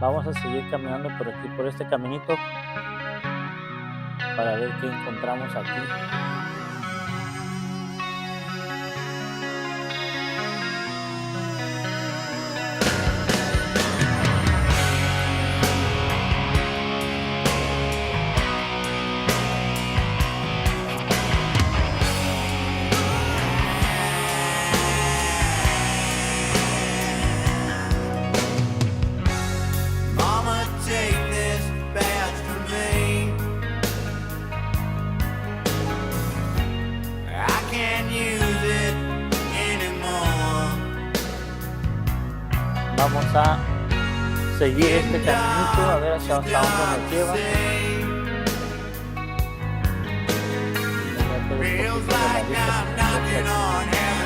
Vamos a seguir caminando por aquí, por este caminito, para ver qué encontramos aquí. Mama, take this badge from me. I can't use it anymore. Vamos a seguir este caminito, a ver hacia dónde nos lleva. Ya todo un Feels poquito de la like vista I'm se nos knocking corta aquí. on heaven's